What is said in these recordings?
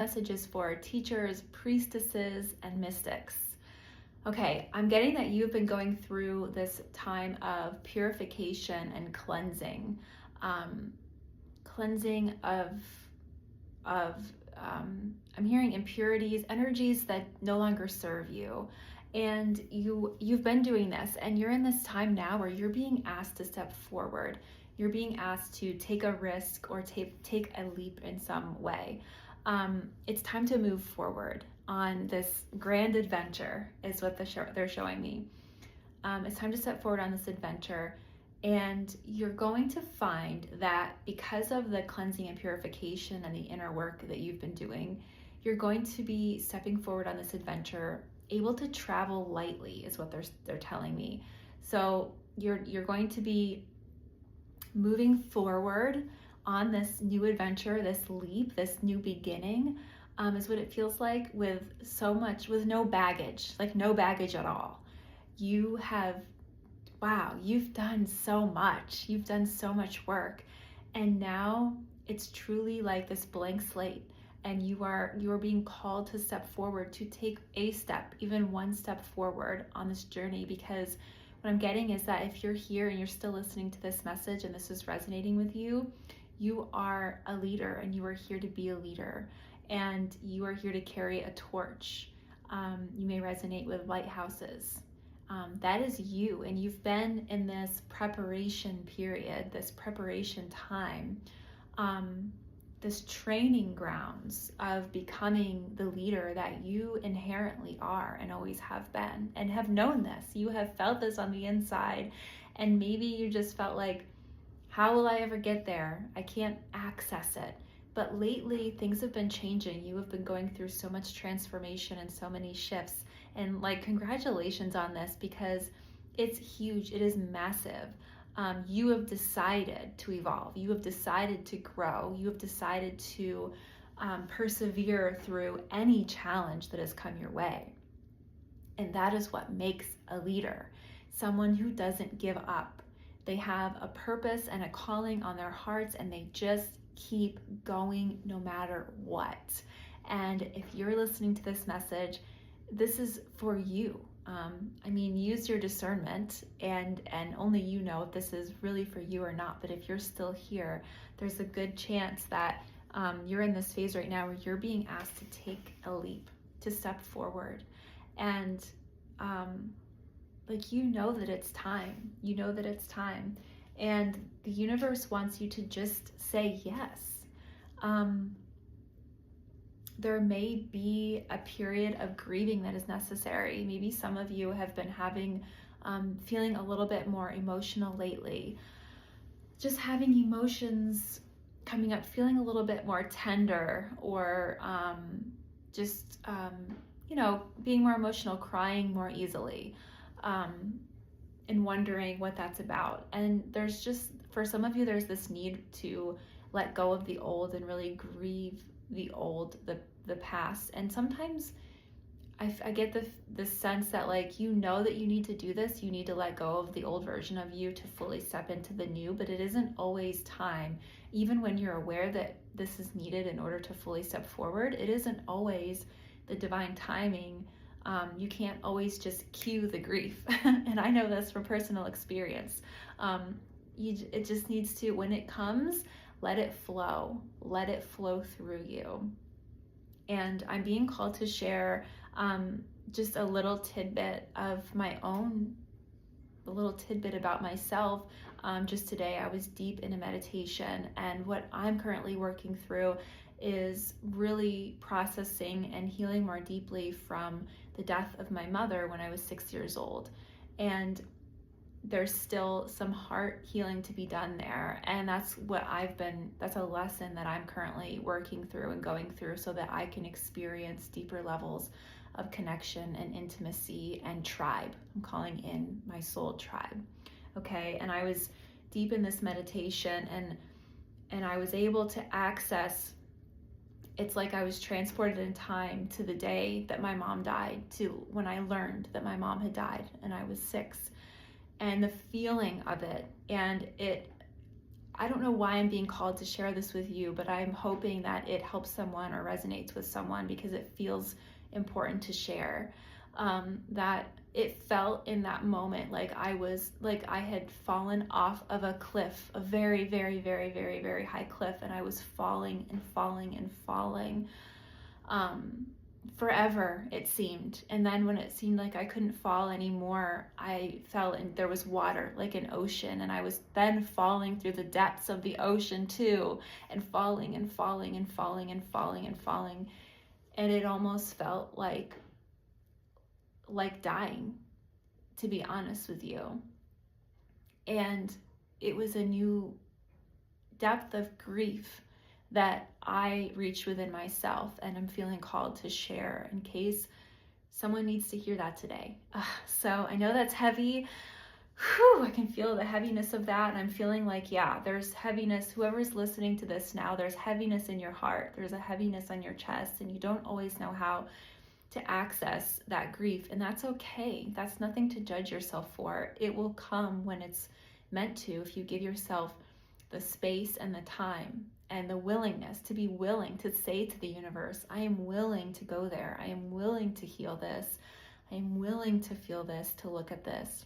Messages for teachers, priestesses, and mystics. Okay, I'm getting that you've been going through this time of purification and cleansing, cleansing of I'm hearing impurities, energies that no longer serve you. And you've been doing this, and you're in this time now where you're being asked to step forward. You're being asked to take a risk or take a leap in some way. It's time to move forward on this grand adventure is what they're showing me. It's time to step forward on this adventure, and you're going to find that because of the cleansing and purification and the inner work that you've been doing, you're going to be stepping forward on this adventure, able to travel lightly is what they're telling me. So you're going to be moving forward on this new adventure, this leap, this new beginning, is what it feels like, with no baggage, like no baggage at all. You've done so much. You've done so much work. And now it's truly like this blank slate. And you are being called to step forward, to take a step, even one step forward on this journey. Because what I'm getting is that if you're here and you're still listening to this message and this is resonating with you, you are a leader, and you are here to be a leader, and you are here to carry a torch. You may resonate with lighthouses. That is you, and you've been in this preparation period, this preparation time, this training grounds of becoming the leader that you inherently are and always have been, and have known this. You have felt this on the inside, and maybe you just felt like, how will I ever get there? I can't access it. But lately, things have been changing. You have been going through so much transformation and so many shifts. And congratulations on this, because it's huge. It is massive. You have decided to evolve. You have decided to grow. You have decided to persevere through any challenge that has come your way. And that is what makes a leader, someone who doesn't give up. They have a purpose and a calling on their hearts, and they just keep going no matter what. And if you're listening to this message, this is for you. Use your discernment, and only you know if this is really for you or not. But if you're still here, there's a good chance that you're in this phase right now where you're being asked to take a leap, to step forward. And you know that it's time. You know that it's time. And the universe wants you to just say yes. There may be a period of grieving that is necessary. Maybe some of you have been feeling a little bit more emotional lately. Just having emotions coming up, feeling a little bit more tender, or being more emotional, crying more easily. And wondering what that's about. And there's just, for some of you, there's this need to let go of the old and really grieve the old, the past. And sometimes I get the sense that that you need to do this. You need to let go of the old version of you to fully step into the new, but it isn't always time. Even when you're aware that this is needed in order to fully step forward, it isn't always the divine timing. You can't always just cue the grief. And I know this from personal experience. It just needs to, when it comes, let it flow through you. And I'm being called to share just a little tidbit of my own, a little tidbit about myself. Just today I was deep in a meditation, and what I'm currently working through is really processing and healing more deeply from the death of my mother when I was 6 years old. And there's still some heart healing to be done there. And that's a lesson that I'm currently working through and going through, so that I can experience deeper levels of connection and intimacy and tribe. I'm calling in my soul tribe. Okay. And I was deep in this meditation, and I was able to access, it's like I was transported in time to the day that my mom died, to when I learned that my mom had died and I was 6, and the feeling of it. And I don't know why I'm being called to share this with you, but I'm hoping that it helps someone or resonates with someone because it feels important to share. That it felt in that moment like I had fallen off of a cliff, a very, very, very, very, very high cliff, and I was falling and falling and falling. Forever, it seemed. And then when it seemed like I couldn't fall anymore, I fell and there was water, like an ocean, and I was then falling through the depths of the ocean too, and falling and falling and falling and falling and falling. And it almost felt like dying, to be honest with you. And it was a new depth of grief that I reached within myself, and I'm feeling called to share in case someone needs to hear that today. So I know that's heavy. Whew, I can feel the heaviness of that, and I'm feeling like, yeah, there's heaviness. Whoever's listening to this now, there's heaviness in your heart. There's a heaviness on your chest, and you don't always know how to access that grief, and that's okay. That's nothing to judge yourself for. It will come when it's meant to, if you give yourself the space and the time and the willingness to be willing to say to the universe, I am willing to go there. I am willing to heal this. I am willing to feel this, to look at this.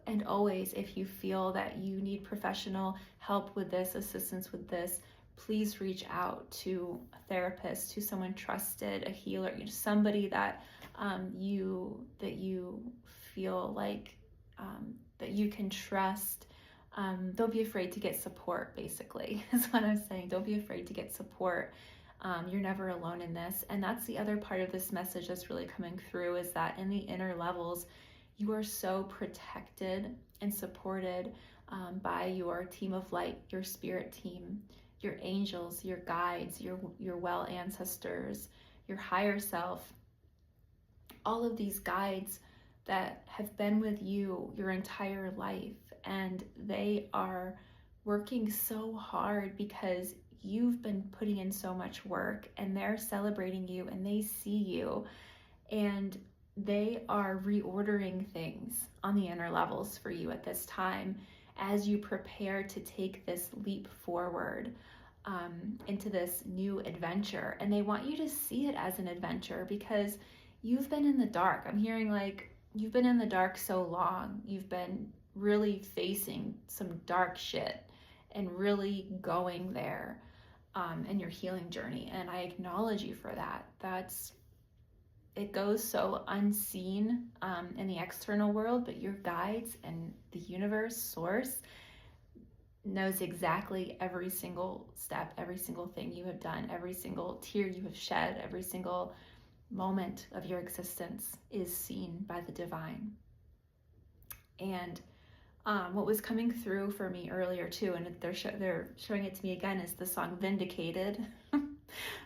And always, if you feel that you need professional help with this, assistance with this, please reach out to a therapist, to someone trusted, a healer, somebody that you feel like that you can trust. Don't be afraid to get support, basically, is what I'm saying. Don't be afraid to get support. You're never alone in this. And that's the other part of this message that's really coming through, is that in the inner levels, you are so protected and supported by your team of light, your spirit team, your angels, your guides, your well ancestors, your higher self, all of these guides that have been with you your entire life, and they are working so hard because you've been putting in so much work, and they're celebrating you, and they see you, and they are reordering things on the inner levels for you at this time as you prepare to take this leap forward into this new adventure. And they want you to see it as an adventure because you've been in the dark. I'm hearing like you've been in the dark so long. You've been really facing some dark shit and really going there in your healing journey. And I acknowledge you for that. It goes so unseen in the external world, but your guides and the universe, source, knows exactly every single step, every single thing you have done, every single tear you have shed, every single moment of your existence is seen by the divine. And what was coming through for me earlier too, and they're showing it to me again, is the song Vindicated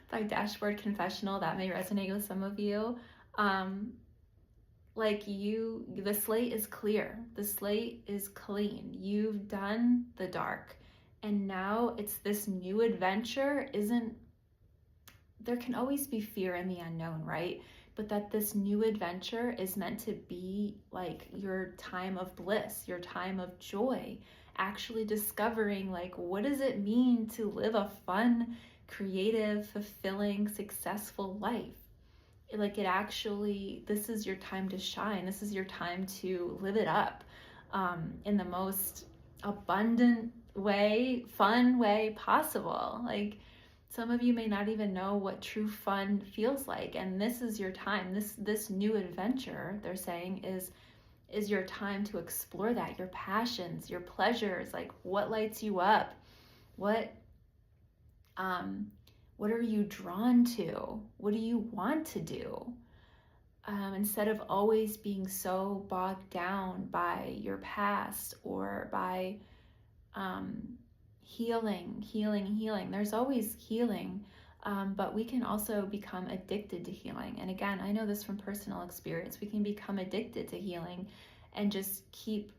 by Dashboard Confessional. That may resonate with some of you. The slate is clear. The slate is clean. You've done the dark. And now it's this new adventure. There can always be fear in the unknown, right? But that this new adventure is meant to be like your time of bliss, your time of joy, actually discovering like, what does it mean to live a fun, creative, fulfilling, successful life? This is your time to shine. This is your time to live it up in the most abundant way, fun way possible. Like, some of you may not even know what true fun feels like, and this is your time. This new adventure, they're saying, is your time to explore that, your passions, your pleasures, like what lights you up, what are you drawn to? What do you want to do? Instead of always being so bogged down by your past or by healing. There's always healing, but we can also become addicted to healing. And again, I know this from personal experience. We can become addicted to healing and just keep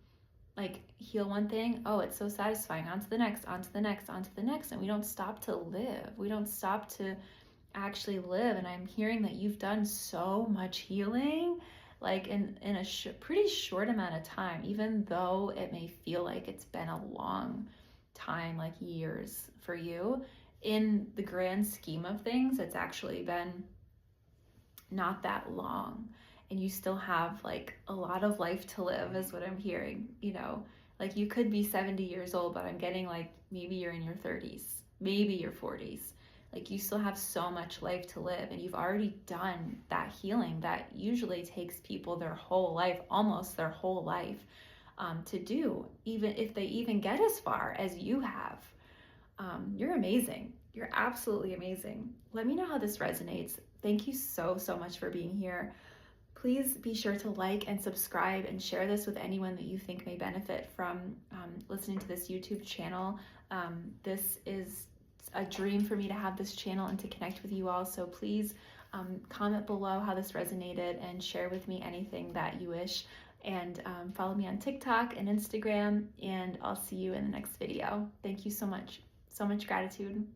heal one thing. Oh, it's so satisfying. On to the next, on to the next, on to the next. And we don't stop to live. We don't stop to actually live. And I'm hearing that you've done so much healing like in a pretty short amount of time, even though it may feel like it's been a long time, like years for you. In the grand scheme of things, it's actually been not that long, and you still have like a lot of life to live is what I'm hearing, you know. Like you could be 70 years old, but I'm getting like maybe you're in your 30s, maybe your 40s. Like you still have so much life to live, and you've already done that healing that usually takes people their whole life, almost their whole life, to do, even if they even get as far as you have. You're amazing. You're absolutely amazing. Let me know how this resonates. Thank you so, so much for being here. Please be sure to like and subscribe and share this with anyone that you think may benefit from listening to this YouTube channel. This is a dream for me to have this channel and to connect with you all. So please comment below how this resonated and share with me anything that you wish. And follow me on TikTok and Instagram, and I'll see you in the next video. Thank you so much. So much gratitude.